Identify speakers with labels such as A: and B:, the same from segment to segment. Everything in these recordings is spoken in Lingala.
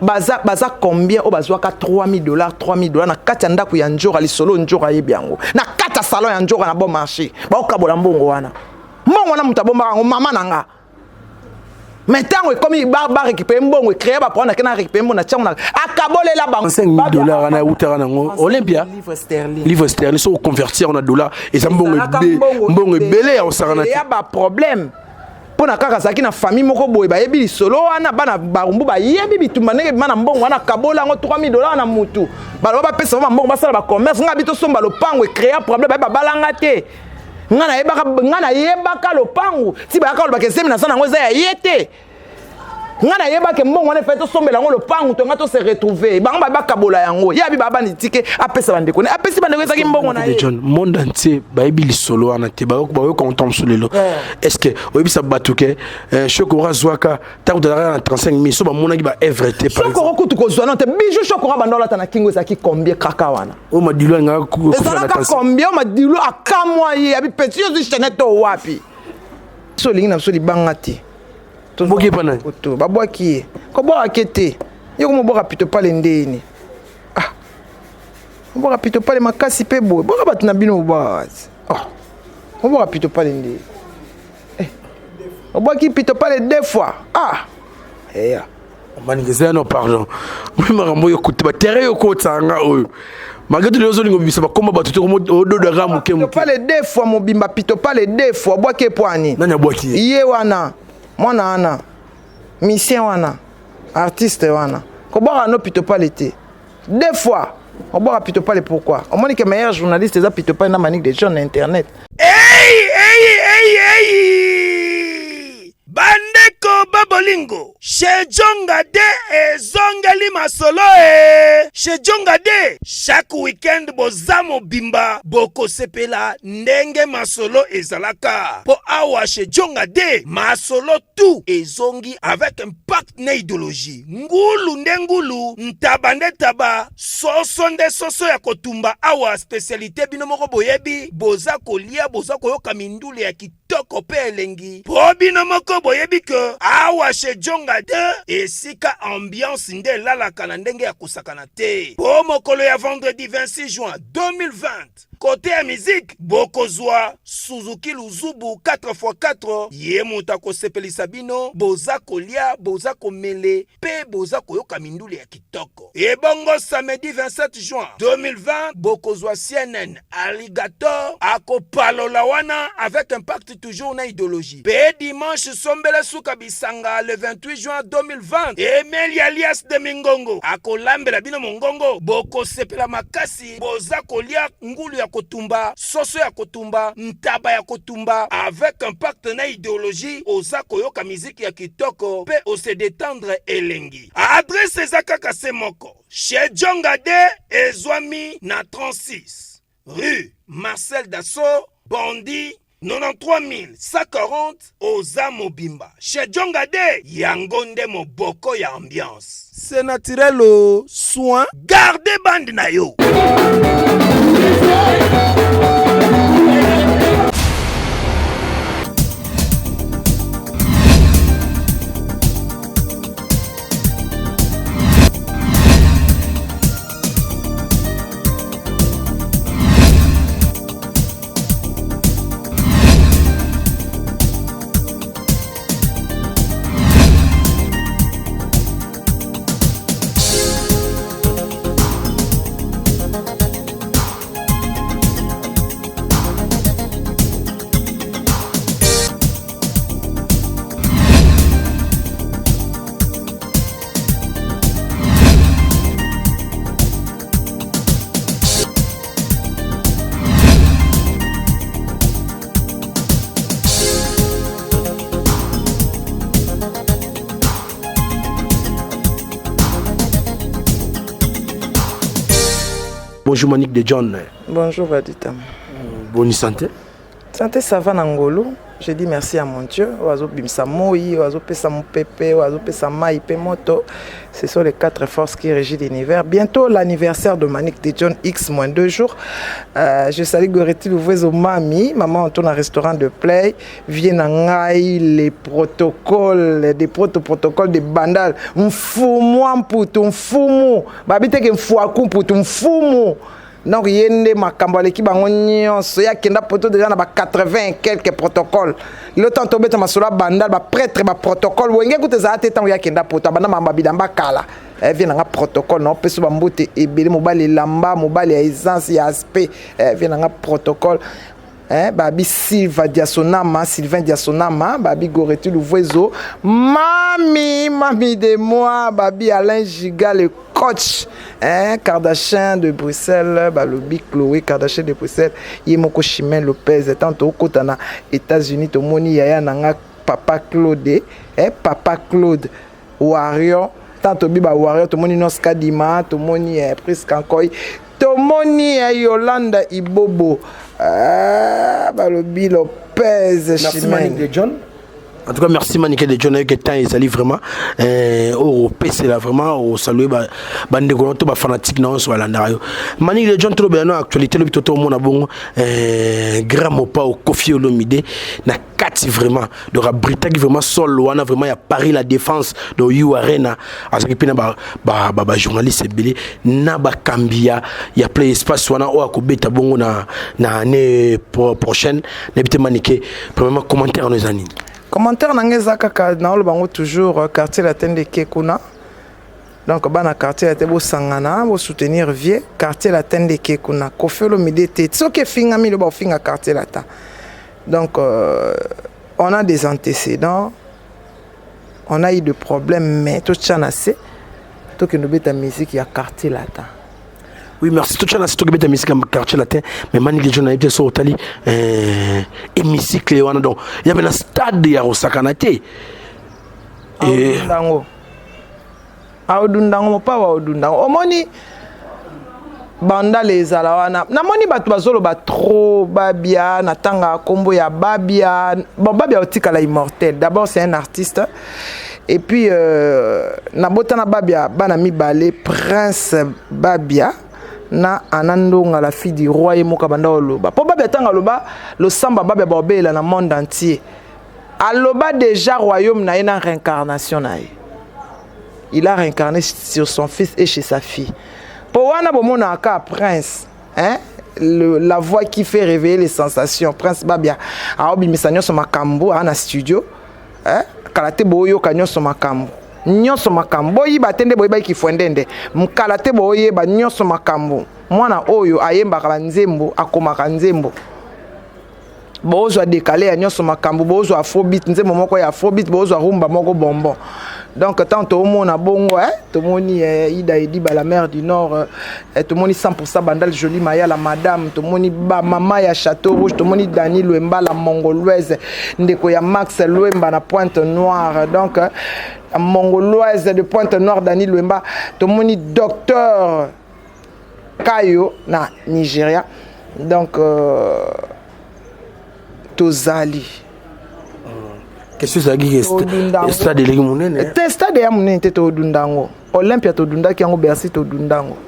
A: baza combien o bazwaka $3000 na kati ya ndako ya njora lisolo njora yebi yango na kati ya salon ya njora na bon marché baokabola mbongo wana mutu abombaka ngo mama nanga mais tango ekomi ba récupérer mbongo créer ba prendre na récupérer mbongo na tiango na akabolela bango
B: $5000 na utara nango Olympia livre sterling so convertir en dollars et ça mbongo belé ya osarana
A: ya ba problème pona kaka saki na famille moko boye bayebi lisolo wana bana barumbu bayebi bitumba ndenge bana mbongo wana kabola ngo $3000 na mutu baloba bapesa ba mbongo basala ba commerce nga bito somba lopango e créer problème ba balanga te ngana yebaka lopango si ba ka lobaka semi na sana ngo za ya yete ngana yebaka mbongo wana feto sombela ngo lopango to ngato se retrouver bango ba kabola yango ya bi baba ni tike apesa bandeko ne apesi bandeko saki mbongo na ye
B: John monde entier bayebi lisolo wana te ba ko content sur lelo est-ce que oyebi sa batuke Chokora zwaka ta ko dara na 35000 so ba monaki ba everté par
A: Chokora kutu ko zwana te bijou Chokora bandola ta na kingo saki combien kaka wana
B: o madilo nga ko
A: na combien o madilo akamwa ye abi petit yo zicheneto wapi so lingi na so libanga te
B: boki pana
A: to babwaki ko boka kete yoko mo boka pito pale ndeni boka pito pale makasi pe boy boka bat na bino bazi mo boka pito pale ndeni boki pito pale deux fois ya
B: maningeza no pardon moi makambo yo kutuba tere yo ko tsanga oyo magatu lezo lingo bisa bakoma batuto ko ododa ramu ke
A: muke pale deux fois mobimba pito pale deux fois boki poani
B: nanya boki
A: ye wana mwana ana musicien wana artiste wana ko boka no pito pale te deux fois on boka pito pale pourquoi on moni que meilleur journaliste ça pito pale na manique des gens na internet
C: hey bandeko babolingo chez Djonga de ezongeli masolo chez Djonga de chaque weekend bozamo bimba boko sepela ndenge masolo ezalaka po awa chez Djonga de masolo tout ezongi avec un pacte na idéologie ngulu ndengulu ntabande taba soso nde soso ya kotumba awa spécialité bino moko boyebi boza kolia boza koyoka mindule ya kitoko pe elengi po bino moko boyebi ke awa chez Djonga de esika ambiance nde lalaka na ndenge ya kusakana te po mokolo ya vendredi 26 juin 2020 côté ya musique bokozwa Suzuki Luzubu 4x4 ye muta ko sepelisa bino boza kolia boza komele pe boza koyoka mindule ya kitoko et bongo samedi 27 juin 2020 bokozwa CNN Alligator akopalola wana avec impact toujours na idéologie pe dimanche sombele suka bisanga le 28 juin 2020 Emeli alias de Mingongo akolambela bino mongongo bokosepela makasi boza kolia ngulu ya kotumba soso ya kotumba ntaba ya kotumba avec un pacte na idéologie oza koyoka musique ya kitoko pe ose détendre elengi adresse ezaka kase moko chez Djonga de ezwami na 36 rue Marcel Dassault Bondy 93 140 oza mobimba chez Djonga de yango nde moboko ya ambiance c'est naturel au soin gardez bande na yo
B: Bonjour Monique de John.
A: Bonjour Vaditam.
B: Bonne santé.
A: Santé ça va Nangolo. Je dis merci à mon Dieu. Oazo bimsa moi, oazo pesa mon pépé, oazo pesa mai, moto. Ce sont les 4 forces qui régissent l'univers. Bientôt l'anniversaire de Manic de John X, moins 2 jours. Je salue Goretti Louvezo Mami. Maman, on tourne un restaurant de play. Viennent en les protocoles, des protocoles de bandal. Mfumu amputu, mfumu. Babite ke mfuaku mputu, mfumu. Donc yende makambo l'équipe bango nyonso ya kenda poto déjà na ba 80 quelques protocoles le temps tombé ta masolo bandal ba prêtre ba protocole wenge kuteza ate tango ya kenda poto bana mamba bidamba kala vient nga protocole non peso ba mbote ebele mobali lamba mobali ya essence ya aspect vient nga protocole babi Sylvain Diasonama babi Goretti Louvezo mami de moi babi Alain Giga le coach Kardashian de Bruxelles balobi Chloé Kardashian de Bruxelles Yemoko Chimène Lopez tant au kotana États-Unis to moni yaya nanga papa Claude Warrior tant biba Warrior to moni Noska Dima to moni Prisca Nkoy to moni Yolanda Ibobo balobi Lopez Chimène
B: de John. En tout cas, merci Manique de John avec le temps ils allaient vraiment au PC là vraiment au saluer bande de ba fanatique non soit landario. Manique de John trop bien actualité le tout monde a bon grand pas au Kofi Olomide na 4 vraiment de Brita qui vraiment sol wana vraiment il y a Paris la défense de U Arena à ce qui pina ba journaliste belé na ba Kambia il y a plein espace wana o akobeta bongo na année prochaine n'habite Manique premièrement commentaire nos amis.
A: Commentaire nangeza kaka na olo bango toujours quartier latin de Kekuna. Donc bana quartier latin bo sangana bo soutenir vieux quartier latin de Kekuna. Kofi Olomide te soke finga mi lo ba finga quartier latin. Donc on a des antécédents. On a eu des problèmes mais tout chanase to que nous beta musique ya quartier latin.
B: Oui, merci. Tout le monde a été musique dans quartier latin, mais Mani les gens ont été sur Otali et musique Léona. Donc, il y avait un stade de Yarosakanate.
A: Et Audundango, pas Audundango. Omoni banda les alawana. Na moni batu bazolo ba trop babia natanga kombo ya babia. Bon babia otika la immortel. D'abord c'est un artiste. Et puis nabotana babia bana mibale Prince Babia. Na anandonga la fille du roi et moka banda oloba po babia tanga loba lo samba babia bobela na monde entier aloba déjà royaume na une réincarnation na il a réincarné sur son fils et chez sa fille po wana bomona aka prince la voix qui fait réveiller les sensations Prince Babia a obimisanya so makambo ana studio kalate boyo kanyo so makambo nyonso makambo yiba tende boyiba kifwendende mkalate boyeba nyonso makambo mwana oyo ayemba ka nzembo akomaka nzembo bozo décalé ya nyonso makambo bozo afrobeat nzembo moko ya afrobeat bozo rumba moko bonbon donc tant au mona bongo tout moni Ida Ediba la mer du nord tout moni 100% bandal jolie maya la madame tout moni ba mama ya château rouge tout moni Dani Luemba la mongoloise ndeko ya Max Luemba na Pointe Noire donc mongoloise de Pointe Noire Dani Luemba tout moni docteur Kayo na Nigeria donc tozali
B: qu'est-ce que ça dit stade de Limonene
A: te stade ya munene te to dundango Olympia to dundaki yango Bercy to dundango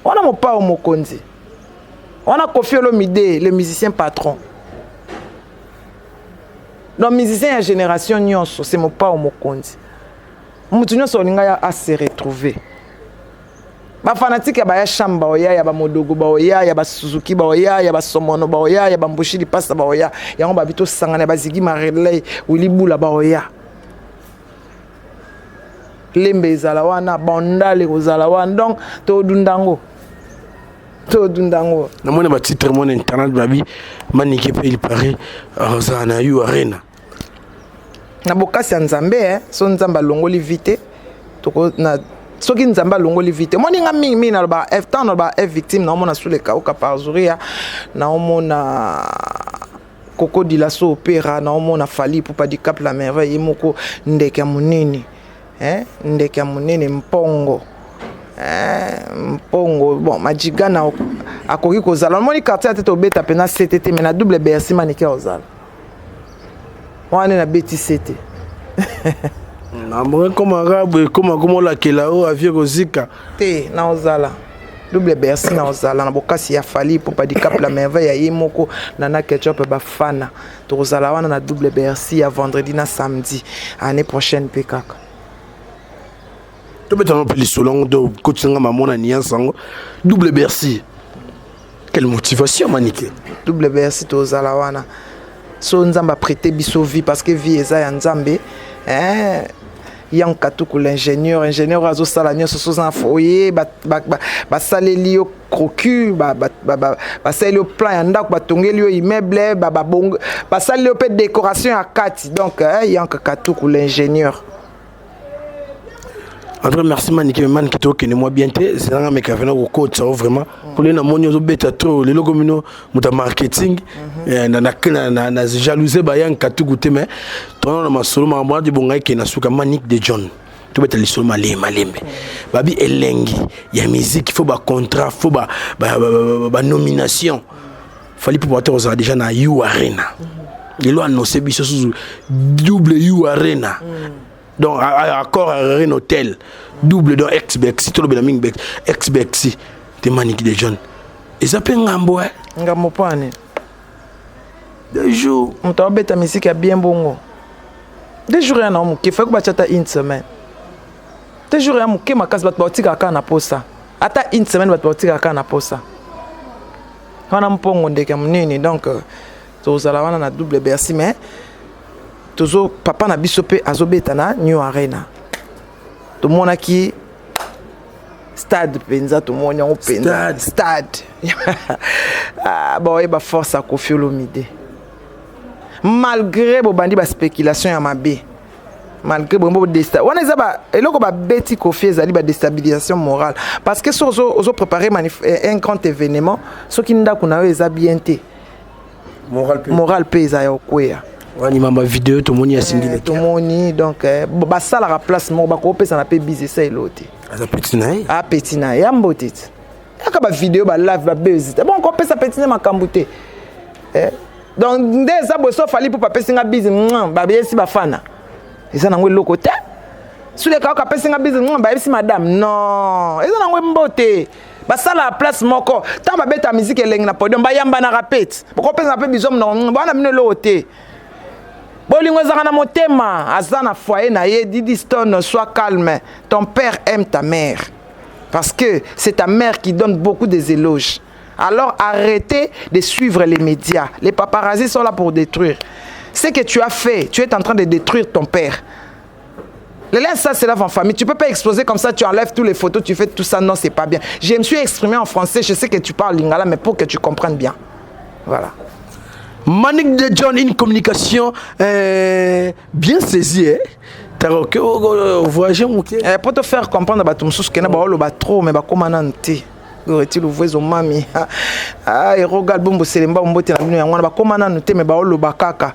A: wana mopa mokonzi wana Kofi Olomide le musicien patron donc musicien ya génération nyonso c'est mopa mokonzi mutu nyonso olinga ya a se retrouver ba fanatique ya ba ya Shamba oya ya ba Modogo ba oya ya ba Suzuki ba oya ya ba Somono ba oya ya ba Mbushi di pasta ba oya yango ba bito sangana ba Ziggy Marley Willy Bula ba oya lembe ezala wana bandale kozala wana donc to dundango
B: na mona ba titre mon internet babi Manique pe il paraît na U Arena
A: na bokasi ya Nzambe so Nzamba longoli vite to na soki Nzamba longoli vite moninga mingi na ba F temps na ba F victime na omona sous les kauka par Zuria na omona Coco Dilaso opéra na omona Fali Poupa di Cap la merveille moko ndeke munene ndeke munene mpongo Mpongo bon majigana akoki kozala moni quartier atete obeta pena CTT mais na double Bercy manike ozala wana na beti CT
B: na mo comme arabe comme la kelao avie kozika
A: te na ozala double Bercy na ozala na bokasi ya fali pour pas dicap la merveille ya yemoko nana ketchup ba fana to ozala wana na double Bercy ya vendredi na samedi année prochaine pe kaka
B: to beta no peli solong do kotinga mamona niansango double Bercy. Quelle motivation manike
A: double Bercy to ozala wana so nzamba prêter biso vie parce que vie eza ya nzambe Yankatuku l'ingénieur azo sala nyonso so za foyer ba saleli yo crocu ba saleli yo plan ya ndako ba tongeli yo immeuble ba saleli yo pe décoration ya kati donc Yankatuku l'ingénieur.
B: Après merci Manique man qui toke ne moi bien té c'est un mec avec au coach ça vraiment pour les namonio zo beta to les logo mino muta marketing na jalousie ba Yankatuku te mais ton na masolo ma moi di bonga ke na suka Manique de John to beta li solo malembe babi elengi ya musique faut ba contrat faut ba nomination fallait pour porter aux déjà na U Arena les lois annoncé biso sous double U Arena. Donc accord à un hôtel double dans ex-Bexi tout le bien Bex ex-Bexi des Manique de John et ça peut ngambo
A: ngamo pane
B: 2 jours
A: on t'a bête musique bien bongo 2 jours ya na mu ki fait ko bachata une semaine 2 jours ya mu ki makasi bat batika kana posa ata une semaine bat batika kana posa wana mpongo ndeke munini donc tozala wana na double Bercy mais tozo papa na biso pe azobeta na New Arena to mona ki stade penza to mona ngo penza stade bon e ba force a Koffi Olomide malgré bo bandi ba spéculation ya mabe malgré bo desta wana za ba eloko ba beti Koffi ezali ba déstabilisation morale parce que so ozo préparer un grand événement so ki ndako na yo eza bien te moral pe eza ya okweya
B: wani mamba vidéo to moni asingile
A: to moni donc ba sala la place mo ba ko pesa na pe busy ça elote
B: aza petina
A: petina ya mbotit aka ba vidéo ba live ba buzz bon ko pesa petina makambute donc ndeza bo so fali pour pa pesa nga busy ba besi ba fana eza na ngwe lokote sule ka pesa nga busy ba besi madame non eza na ngwe mbote basala place moko ta ba beta musique elengi na podium ba yamba na rapete ko pesa na pe bizom non bana mine lote bolingo ezaka na motema aza na foyer na ye Didiston sois calme ton père aime ta mère parce que c'est ta mère qui donne beaucoup des éloges alors arrêtez de suivre les médias les paparazzis sont là pour détruire ce que tu as fait tu es en train de détruire ton père les liens ça c'est là en famille tu peux pas exploser comme ça tu enlèves toutes les photos tu fais tout ça non c'est pas bien je me suis exprimé en français je sais que tu parles lingala mais pour que tu comprennes bien voilà.
B: Manique de John, une communication bien saisie. Voyager
A: pour te faire comprendre, tu as trop, mais tu tu le vois au mami ah et regarde bombo selemba mbote na bino yango na bakomana noté mais baolo bakaka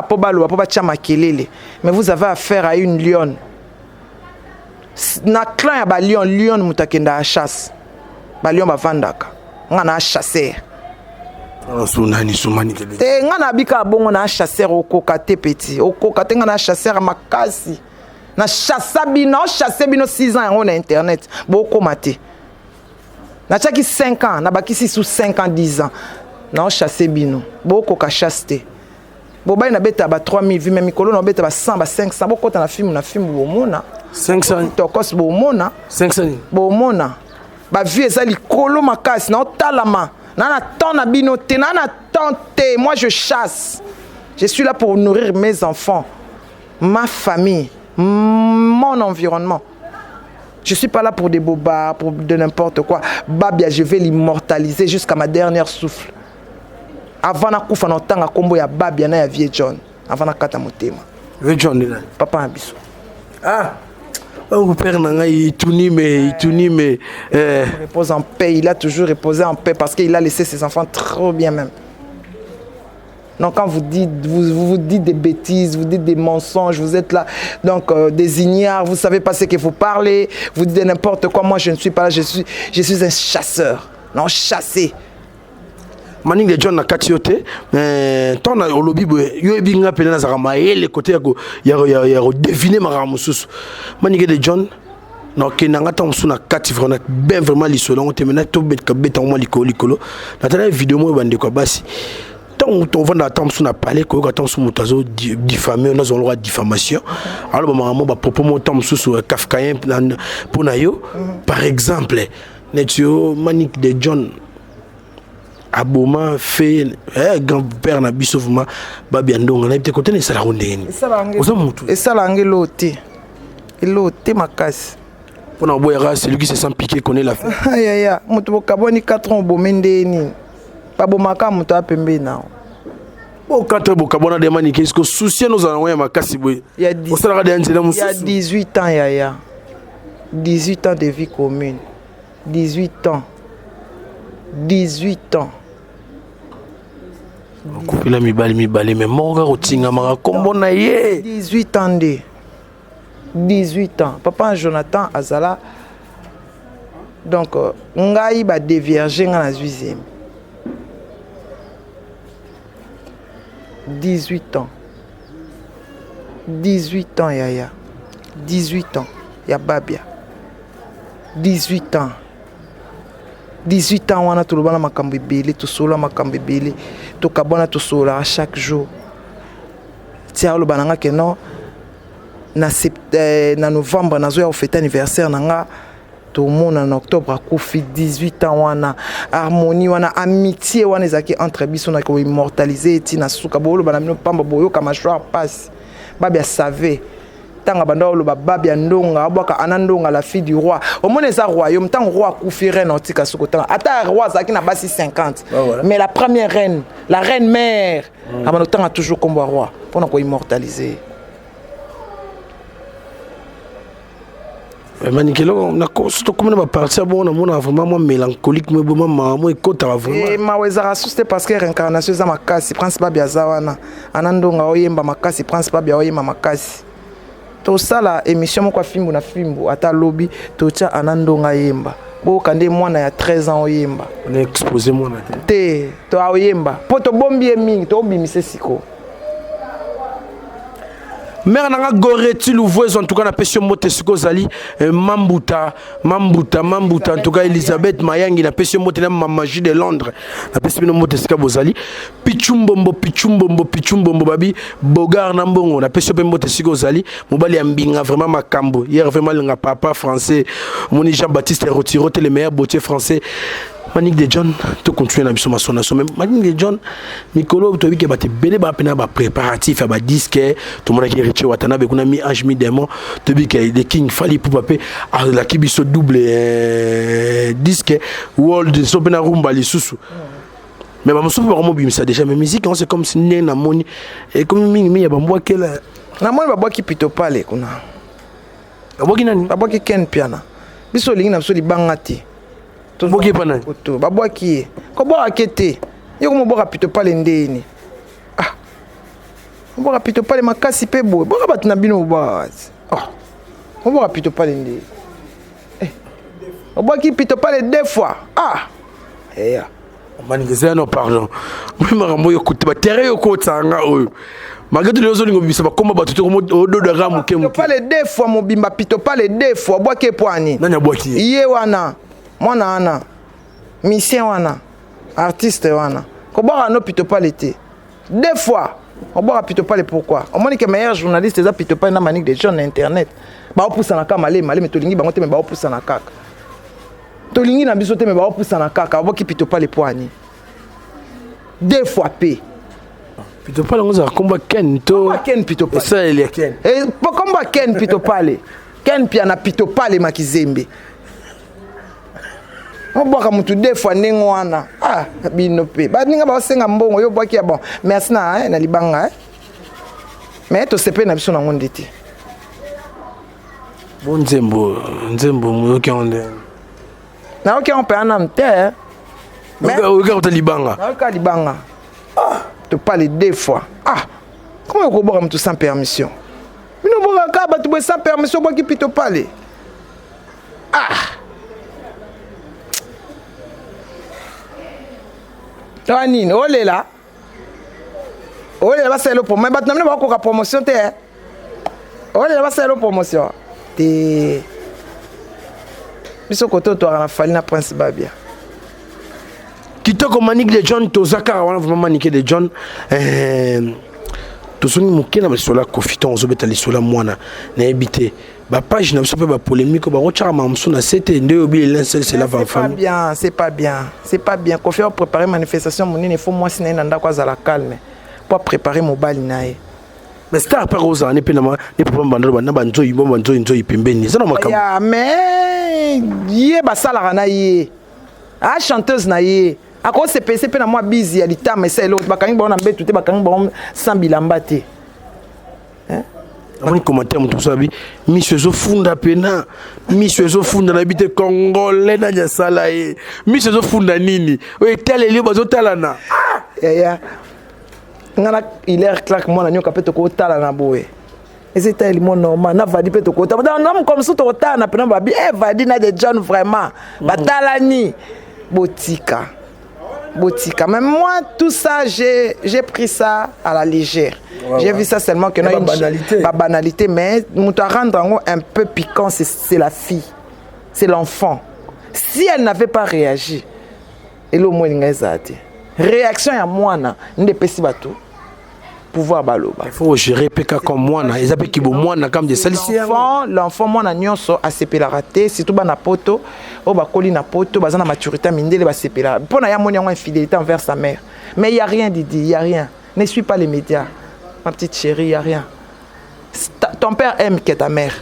A: po balo po ba chama kelele mais vous avez affaire à une lionne na clan ya ba lion mutakenda à chasse ba lion ba vandaka ngana chasseur
B: sunani sumani
A: te ngana bika bongo na chasseur okoka te petit okoka te ngana chasseur makasi na chassa bino 6 ans yango na internet boko mate na chaki 5 ans na bakisi sous 5 ans 10 ans na chassé bino boko ka chaste bobai na beta ba 3000 vues même mikolo na beta ba 100 ba 500 boko ta na film bomona
B: 500
A: tokos bomona
B: 500
A: bomona ba vie ezali kolo makasi na otalama na temps na bino te na tente moi je chasse je suis là pour nourrir mes enfants ma famille mon environnement. Je ne suis pas là pour des bobards, pour de n'importe quoi. Babia, je vais l'immortaliser jusqu'à ma dernière souffle. Avant de couper dans temps, combo ya Babia na ya Vieux John. Avant de kata motema.
B: Vieux John là.
A: Papa Abisso.
B: Ah. Mon père n'a il tourne mais
A: il repose en paix. Il a toujours reposé en paix parce qu'il a laissé ses enfants trop bien même. Donc quand vous dites des bêtises, vous dites des mensonges, vous êtes là, donc des ignares, vous ne savez pas ce que vous parlez, vous dites n'importe quoi. Moi je ne suis pas là, je suis un chasseur. Non, chassé.
B: Manning de John na katiote ton na lobby yo ebinga pena na zama le côté ya deviner maramususu Manning de John na kenanga ta musuna kati vraiment lisolo te mena to bet ka beta mo likolo na tala vidéo mo bande ko basi on va attendre sur parler quoi attendre sur moutazo diffamer nous on droit diffamation alors maman ba propos mon temps sur kafkaïen pour nayo par exemple netio Manique de John aboma fait grand-père na bisovuma babiandonga na peut côté ne sala rondeni
A: et ça l'angeloté eloté makasi
B: pour na boyera celui qui se sent piqué connaît la fin
A: ya mutu kaboni 4 ans bomendeni babomaka mutu apembe na
B: bon quand bokabona de Manique est-ce que souci nous allons ya makasi boy il y a
A: 18 ans ya 18 ans de vie commune 18 ans 18 ans
B: kupila mibali mais monga rotinga mara kombo na ye
A: 18 ans de 18 ans papa Jonathan azala donc ngai ba dévierger nga na 8e 18 ans 18 ans yaya 18 ans ya babia 18 ans 18 ans wana tulobana makambo ebele tosola makambo ebele tokabona tosola chaque jour tia olobana nga ke non na novembre nazoya ofete anniversaire nanga tomona na octobre akufi 18 ans wana harmonie wana amitié wana ezaki entre biso na ko immortaliser etina suka bolobana mino pamba boyoka machwa passe babia savait tanga banda oloba babia ndonga abwaka anandonga la fille du roi au moins les royaume tant roi kufire na tika sokota ata roi zaki na basi 50 mais la première reine la reine mère abano tanga toujours comme roi pour na ko immortaliser
B: Manikelo na ko surtout comme na partir bon na mona vraiment mélancolique mais bon maman ekota vraiment
A: et maweza rasuste parce que réincarnation za makasi principal bia zawana anandonga oyemba makasi principal bia oyemba makasi to sala émission moko fimbu na fimbu ata lobby to tia anandonga yemba bo kande mwana ya 13 ans oyemba
B: on a exposé mwana
A: te to oyemba poto bombi mingi to bimise siko
B: mère nanga goreti louvoise en tout cas na pession mote siko zali mambuta en tout cas Elisabeth Mayangi na pession mote na magie de Londres na pession mote sika bozali pichumbombo babi bogar na mbongo na pession mote siko zali mobali ambinga vraiment makambo hier vraiment le papa français moni Jean-Baptiste Rotiro le meilleur boutier français Manique de John to continuer na biso masonation même Manique de John Mikolo to bi ke bate belé ba pena ba préparatif ba disque to mona ki Richie Watanabe kuna mi ange mi démon to bi ke the king fali pour pape a la kibiso double disque world so pena rumba li susu mais ba musu ba mo bi ça déjà mais musique c'est comme si né na moni et comme mi ya ba mboa kela
A: na moni ba boki pito pale kuna
B: ba boki nani
A: ba boki ken piana biso lingi na biso libangati
B: boki pana
A: to babwaki ko boka kete yo ko boka pito pale ndeni boka pito pale makasi pe boy boka bat na bino boka boka pito pale ndeni boki pito pale 2 fois
B: manigeza no pardon moi marambo yo kuta terre yo kotanga oyo magatu lezo lingo bibisa bakoma batuto odo de ramu kemu
A: pale 2 fois mobimba pito pale 2 fois boki poani
B: nanya boki
A: iye wana mwana ana musicien wana artiste wana ko boka no pito pale te 2 fois on boka pito pale pourquoi on moni que meilleur journaliste za pito pale na Manique de John na internet ba opusa na kama malé to lingi bango te me ba opusa na kaka to lingi na biso te me ba opusa na kaka boki pito pale poani 2 fois p
B: pito pale ngoza komba ken to
A: ken pito pale
B: ça il est ken
A: et komba ken pito pale ken pia na pito pale makizembe boka mutu 2 fois nengo wana bino pe ba ninga ba senga mbongo yo boki ya bon merci na libanga mais to sepe na biso na ngonde te
B: bon nzembo moyoki onde
A: na oki on pe anam te
B: mais o ka libanga
A: na oka libanga te parler 2 fois. Ah, comment on peut tout sans permission? Mais nous avons tout sans permission pour qu'il te parler. Ah. Nini, olé là. Olé là, c'est le pour moi. Maintenant, on va faire la promotion. Olé là, c'est le promotion. Te. Biso koto to na fali na Prince Babia.
B: Kitoko Manique de John Tozaka wana vraiment Manique de John to soni mukena ba sola kofiton ozobeta lisola mwana na ebité ba page na biso pe ba polémique ba rocha mamsu na c'était nde obi l'ensel c'est la femme.
A: C'est pas bien. Kofi a préparer manifestation monene il faut moi sina nda kwa za la calme pour préparer mobile nae.
B: Mais c'est après Rosa ne pe na ne papa bandolo na banzo yimbo banzo nzo pembeni. Ça na makam.
A: Ya mais yé ba sala na yé. Ah chanteuse na yé. À cause c'est PC pe na moi busy à l'état mais c'est l'autre bakangi ba na mbetu te bakangi ba sans bilamba te. Hein?
B: On commentaire mon tout ça bi monsieur Zofunda pena monsieur Zofunda na bité congolais na ya sala yé. Monsieur Zofunda nini? O etale li bazo talana.
A: Ya. Ngana il est claque moi na nyoka pe to ko tala na boé. Et c'était le monde normal na vadi pe to ko tala. Non comme ça to tala na pena ba bi vadi na de John vraiment. Batalani botika. Mais moi, tout ça, j'ai pris ça à la légère. Ouais, j'ai vu ça seulement que non, une banalité. Pas banalité, mais nous te rendre un peu piquant, c'est la fille, c'est l'enfant. Si elle n'avait pas réagi, et le moins réaction à moi, ne pési bateau. Pouvoir baloba.
B: Il faut gérer PK comme moi, ils appellent qui moi comme des saliciers.
A: L'enfant moi na nyonso a sepé la raté, surtout ba na poto, o ba koli na poto, ba na maturité mindele ba sepé la. Pour na ya moni en infidélité envers sa mère. Mais il y a rien Didi, il y a rien. Ne suis pas les médias. Ma petite chérie, il y a rien. Ton père aime que ta mère.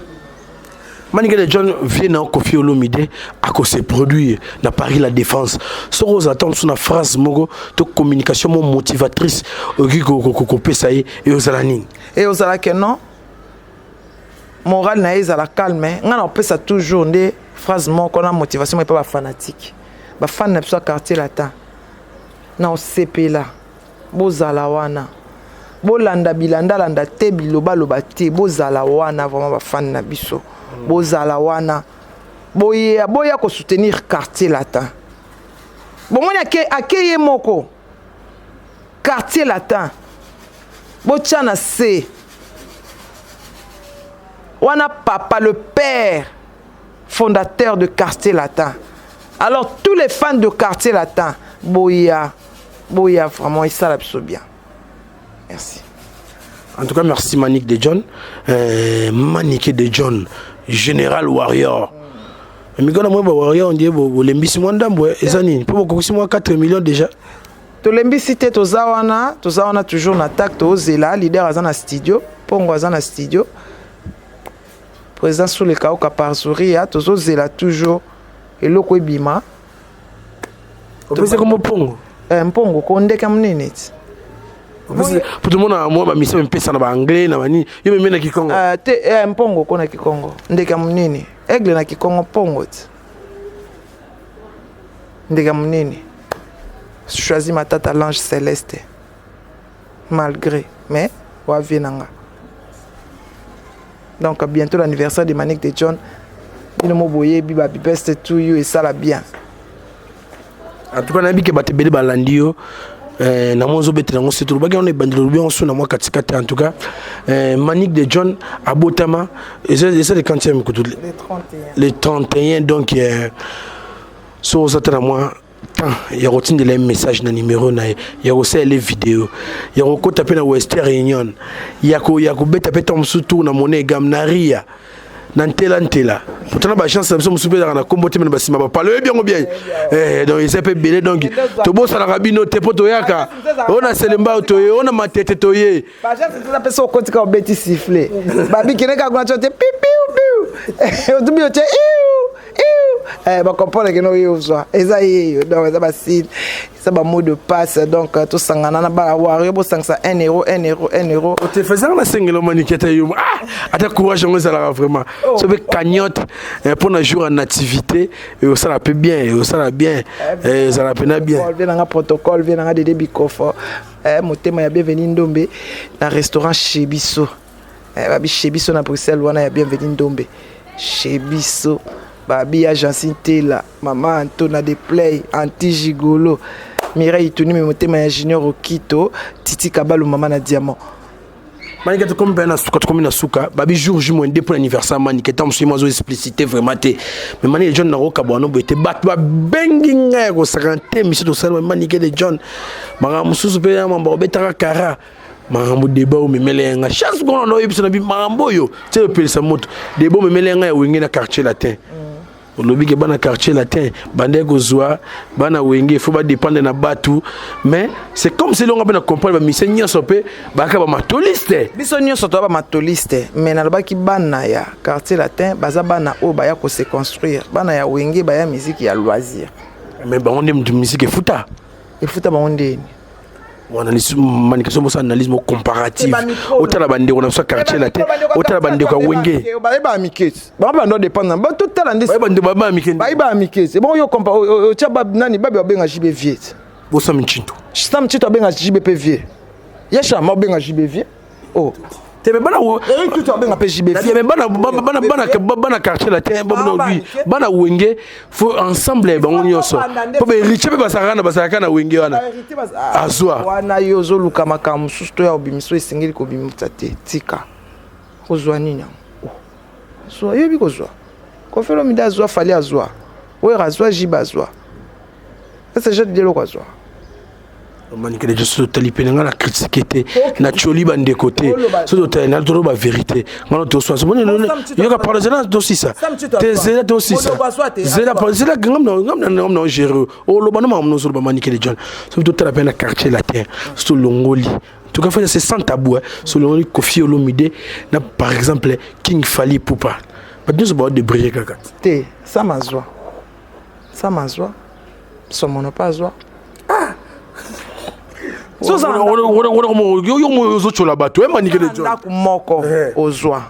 B: Manique de John vient dans Kofi Olomide à cause de ses produits dans Paris La Défense. Ce rose attend sur une phrase mogo de communication motivatrice au Pesaï et aux Alaning.
A: Et aux Alaning non. Moral naïs à la calme. On a ça toujours des phrases qu'on a motivation mais pas fanatique. Ba fan n'a pas quartier latin. Non CP là. Bozala wana. Bolanda bilanda landa te biloba loba te bozala wana vraiment ba fan na biso. Bozala wana boya ko soutenir quartier latin. Bon moi akeye moko quartier latin. Bochana C. Wana papa le père fondateur de quartier latin. Alors tous les fans de quartier latin boya vraiment et ça la bien. Merci.
B: En tout cas, merci Manique de John. Manique de John, Général Warrior. Mais quand on dit Warrior, on dit l'embisi moins d'ambo. Et ça, il faut beaucoup 4 millions déjà.
A: To l'embisi te tozawana toujours en attaque to zela leader azana studio, pongo azana studio. Président sous le cas par Souria, tozo zela toujours et loko bima.
B: On peut c'est comme pongo.
A: Pongo konde kam ninit.
B: Pour tout le monde, moi, ma mission est en anglais, na mani. Yo me mena Kikongo.
A: Mpongo kona Kikongo. Ndeka munini. Aigle na Kikongo pongo. Ndeka munini. Choisi ma tata l'ange céleste. Malgré, mais wa venanga. Donc bientôt l'anniversaire de Manique de John. Bino moboye bi ba best to you et ça la bien.
B: En tout cas, na bi ke batte beli balandio. Na mozo bete na c'est tout bagi on est bandelo bien on na moi katikate en tout cas Manique de John à Botama et c'est le 40e le 31 donc sur ça à moi il y a routine de les messages na numéro na il y a aussi les vidéos il y a ko taper na Western Réunion il y a ko beta peta msutu na monnaie gamnaria Nantela. Pourtant, la chance, c'est que je suis dans la combote, mais je ne vais pas parler bien ou bien. Donc, il s'est fait belé. Donc, tu bosses à la rabine, tu es pote, on a Selemba, on a ma tête, tu es.
A: La chance, c'est que la personne qui a bêti sifflé. Babi qui n'est qu'à chanter piou piou piou. Et au début, tu es comprendre que nous y sommes. Et ça y est, donc ça va si ça va mot de passe donc tout ça ngana ba avoir bo ça 1 euro 1 euro 1 euro.
B: Tu faisais la singelo maniqueta yo. Ah, ata courage on ça vraiment. Ça veut cagnotte pour un jour en activité et ça la peut bien, et ça la bien. Et ça la peine bien.
A: Vient dans un protocole, vient dans des bikofo. Motema ya bienvenue Ndombe dans restaurant chez Bisso. Babi chez Bisso na Bruxelles wana ya bienvenue Ndombe. Chez Bisso. Babi ya Jacinthe là, maman Antona de Play, Anti Gigolo, Mireille Tuni Motema ya Junior Okito, Titi Kabalu maman na Diamant.
B: Manika to comme ben na suka to comme na suka, babi jour juin pour l'anniversaire manika tam so mazo explicité vraiment té. Mais manika les jeunes na roka bono bete bat ba benginga ko 50 monsieur to salma manika les jeunes. Manga mususu pe ya mamba betaka kara. Marambo débat ou memelenga chaque seconde on yebisa na bi marambo yo tu sais pelisa moto débat memelenga ya wenge na quartier latin. Olobi ke bana quartier latin bande ko zoa bana wenge faut pas dépendre na batu mais c'est comme si l'on a bien comprendre ba mission nyonso pe ba ka ba matoliste
A: biso nyonso to ba matoliste mais na ba ki bana ya quartier latin baza bana o ba ya ko se construire bana ya wenge ba ya musique ya loisir
B: mais ba on aime de musique et futa
A: ba on dit
B: on analyse manifestation ça analyse comparative autant la bande on a soit quartier latin autant la bande ko wenge
A: ba amiket ba ndo dépendre ba tout talent
B: ba bande ba amiket
A: ba amiket bon yo compa o tia ba nani ba benga JB Viet
B: bo sam chinto
A: benga JB PV yesha ma benga JB Viet oh
B: tebe bana wo
A: tout benga PJB
B: mais bana quartier latin bana wenge faut ensemble ba on yoso po be riche be basaka na wenge wana azwa
A: wana yo zo luka makamu susto ya obimiso esengeli ko bimutsa te tika kozwa nini so yebi kozwa ko felo mida azwa fali azwa we razwa jiba azwa ça je dis le kozwa
B: manike les gens talipenga na critiquer na choli bande côté so to na to ba vérité ngano to so bon yo ka parler là aussi ça te zela to aussi ça zela ngam gérer o lo bana mamno so ba manike les gens so to la peine na quartier latin so longoli tout cas c'est sans tabou so longoli Kofi Olomide na par exemple King Fally Ipupa pas nous ba de briller kaka
A: te ça mazwa so mono pas zwa
B: so ça yo zo chola bato e manike le job
A: ndako moko ozwa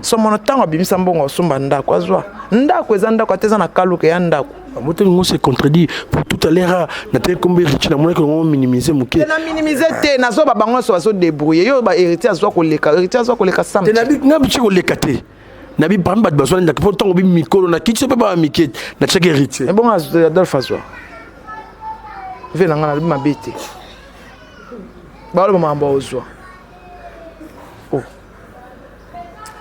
A: so mono tango bimisa mbongo somba ndako azwa ndako eza ndako ateza na kaluke ya ndako
B: moto ngo se contredit pour tout à l'heure na te kombe riche na mona ko minimiser muke
A: na minimiser te na so ba bango so débrouiller yo ba héritier azwa ko leka sam
B: te na bi ngabi ko leka te na bi bamba bazwa ndako pour tango bi mikolo na kitso pe ba miket na cheke héritier
A: e bon Adolphe azwa vela ngana bi mabete balo mambo ozwa oh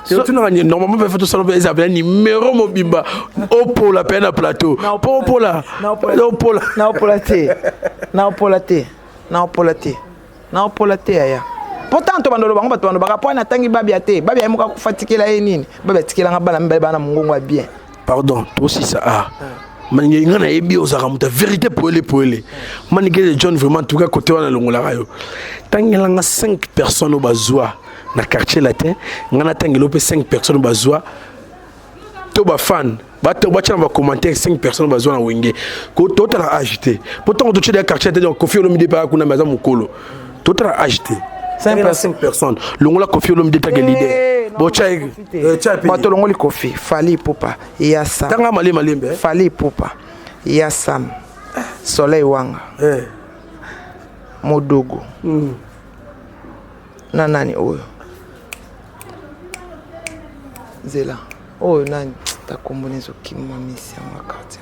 B: so tu n'as normalement pas fait tout ça ils avaient un numéro mobimba au pour la peine à plateau pour la
A: na opolate aya pourtant to bandolo bango bato baka point atangi babia te babia muka kufatikela nini babia tikela ngabala mbeba na mungongo wa bien
B: pardon toi aussi ça mani ngana ebi ozaka muta vérité pour ele mani que John vraiment tout cas côté wana longola rayo tangela nga 5 personnes au bazwa na quartier latin ngana tangelo pe 5 personnes au bazwa to ba fan ba to ba tchana ba commenter 5 personnes au bazwa na wenge ko to tala agité pourtant to tchela quartier latin Kofi Olomide pa kuna maza mukolo to tala agité 5 personnes longola Kofi Olomide ta leader bo chai
A: bato longoli Kofi Fally Ipupa ya Sam
B: tanga malembe
A: Fally Ipupa ya Sam Soleil Wanga Modogo na nani oyo zela oyo nani takombonezo kimamisi ya quartier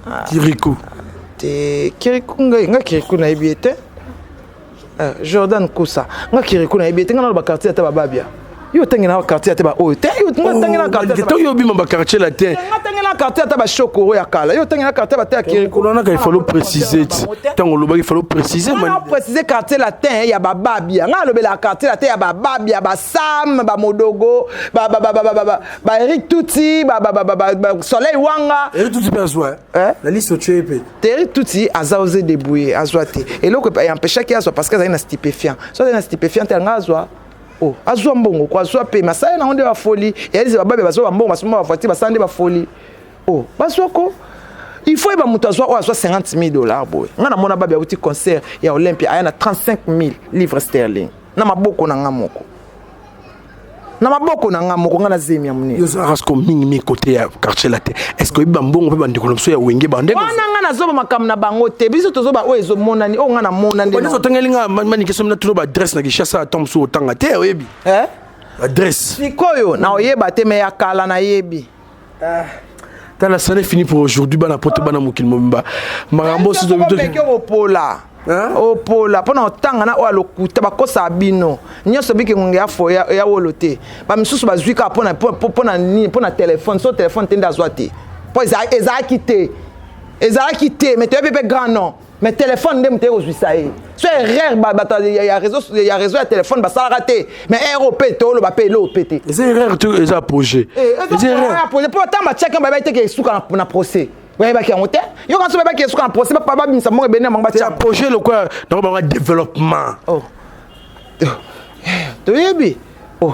A: latin
B: Kirikou
A: te Kirikou nga Kirikou na ebiete Jordan Kousa nga Kirikou na ebiete nga na ba quartier ata bababia yo tengena quartier ata ba oyo te yo tengena quartier
B: to yo bima ba quartier latin
A: nga tengena quartier ata ba Chokoro ya kala yo tengena quartier ba ta Kirikou
B: on a il faut préciser tango loba il faut préciser
A: man préciser quartier latin ya bababia nga lobela quartier latin ya bababia ba Sam ba Modogo ba Eric Tuti ba Soleil Wanga
B: Eric Tuti bazwa la liste au chep
A: Eric Tuti azaoze débrouiller azwate et loko empêcher qu'il azwa parce que ça une stupéfiant so une stupéfiant nga azwa oh azwa mbongo kwa azwa pe masaya na onde ba folie et les bababe bazwa mbongo basoma ba voiture basande ba folie Oh, basoko. Il faut que tu aies 50 000 $. On a mon ababia outil concert et à Olympia, il y a 35 000 livres sterling. Na maboko na ngamoko. Na maboko na ngamoko ngana zemi ya muni.
B: Yo rasko mingi côté ya quartier la te. Est-ce que bambongo pe bandeko lomso ya wenge bande?
A: Wana ngana zoba makam na bango te. Biso tozoba o ezo monani o ngana monani.
B: On est otangelinga mani keso na tulo ba adresse na kishasa tomso otanga te oyebi. Adresse.
A: Sikoyo na oyeba te me ya kala na yebi.
B: Dans la scène est finie pour aujourd'hui. Bana pote bana mukil momba. Marambo si
A: dobi opola. Opola. Pona otanga na o alokuta bakosa abino. Nyoso biki ngonge afo ya wolote. Ba misusu bazwika pona téléphone. So téléphone tenda zwate. Po ezaki te. Ezaki te. Mais tu es grand non. Mais téléphone ndem te ozwisa e. So erreur bata ya réseau ya téléphone ba sala raté. Mais ROP to lo ba pe lo pété.
B: C'est erreur tu es approché.
A: C'est erreur. Pour tant ba check ba te ke suka na procès. Ouais ba ki en hôtel. Yo quand so ba ki suka na procès ba ba bimisa mo bene manga ba check.
B: Approché le quoi dans ba développement.
A: Oh. To yebi. Oh.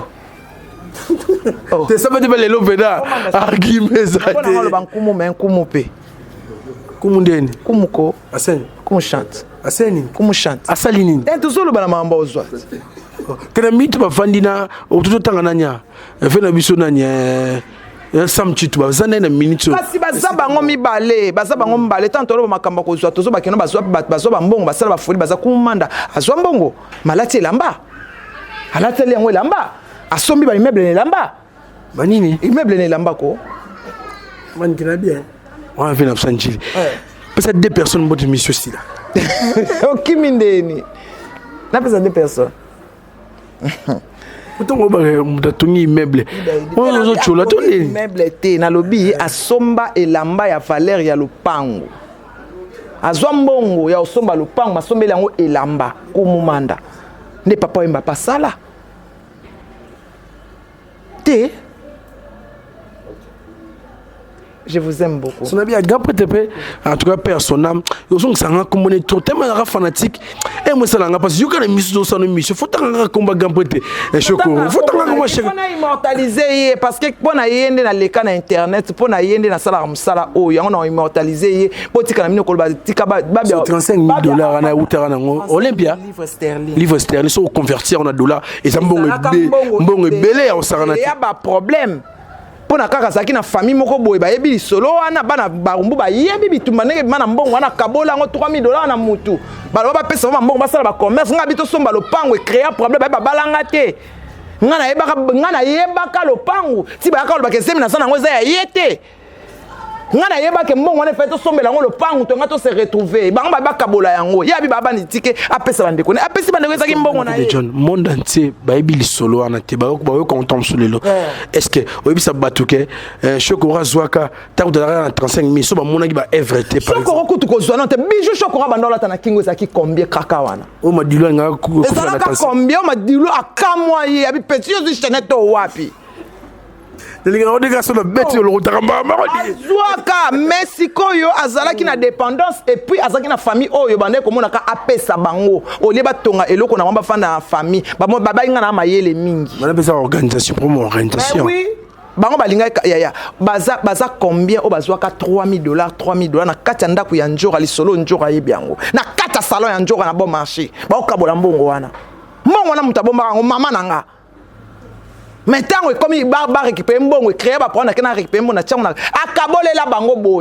B: Oh. Tu sais pas de les lobeda. Argument ça.
A: On a le bankumu mais kumu pe.
B: Kumundeni.
A: Kumuko.
B: Aseni.
A: Kumuchante.
B: Aseni.
A: Kumuchante.
B: Asalini.
A: Tuzolo bana mamba ozwa.
B: Kana mitu bafandina otuto tanga nanya. Fe na biso nanya. Sam chitu bazana na minute.
A: Kasi bazaba ngo mibale, bazaba ngo mbale tanto lo makamba kozwa tozo bakeno bazwa mbongo basala bafuli baza kumanda. Azwa mbongo. Malati elamba. Alati yango elamba. Asombi ba immeuble elamba.
B: Banini?
A: Immeuble elamba ko.
B: Man kina bien. On a vu la Sanjili. Peut-être 2 personnes botte monsieur aussi là.
A: OK mindeni. Na peut-être 2 personnes.
B: Autant on va mudatungi immeuble. On zo chola to ni.
A: Immeuble te na lobby asomba elamba ya valeur ya lupango. Azwa mbongo ya osomba lupango masombela yango elamba kumumanda. Ne papa yemba pasala. Te je vous aime beaucoup.
B: Son ami a gapé en tout cas personnel. Yo sont sanga comme on est trop tellement fanatique. Et moi ça langa parce que yo quand mission do ça no mission faut tanga combat gapé. Et choko, faut tanga comme chef.
A: On a immortaliser parce que pona yende na leka na internet, pona yende na sala musala o ya on a immortaliser botika na mino ko ba tika ba
B: $35 000 na utara nango Olympia. Livre sterling so convertir en dollars et ça mbongo belé au sarana.
A: Il y a ba problème. Pona kaka saki na famille moko boye ba yebi solo wana bana barumbu ba yebi bitumba ndenge bana mbongo wana kabola ngo $3 000 na mutu balo ba pesa ba mbongo basala ba commerce nga bito somba lopango e créer problème ba balanga te ngana yebaka lopango ti ba ka lo ba kesemi na sana ngo za ya yete ngana yebaka mbongo wana fait to sombela ngo lopango to ngato se retrouver ba ba kabola yango ya bi baba ni tike apesa bande ko ne apesi bande ko saki mbongo na ye
B: John monde entier ba yebi solo wana te ba ko content sur lelo est-ce que oyebi sa batuke chokora zwaka ta ko na 35 000 so ba monaki ba everté par exemple
A: chokora ko to zwana te bijou chokora bandola ta na kingo saki combien kaka wana
B: o madilo nga ko
A: na combien o madilo akamwa ye abi petit yo chanet to wapi Azwaka Mexico yo azalaki na dépendance et puis azalaki na famille oyo bande komona ka apesa bango olie batonga eloko na mamba fana famille baba inga na mayele mingi
B: bana pesa organisation pour mon organisation
A: oui bango balinga ya baza combien o bazwaka $3 000 na kati ya ndako ya njora lisolo njora yebi yango na kati ya salon ya njora na bon marché ba okabola mbongo wana muta bomba ngo mama nanga. Maintenant, comme il va récupérer un bon, créer un bon, on a récupéré un bon, on a récupéré un bon,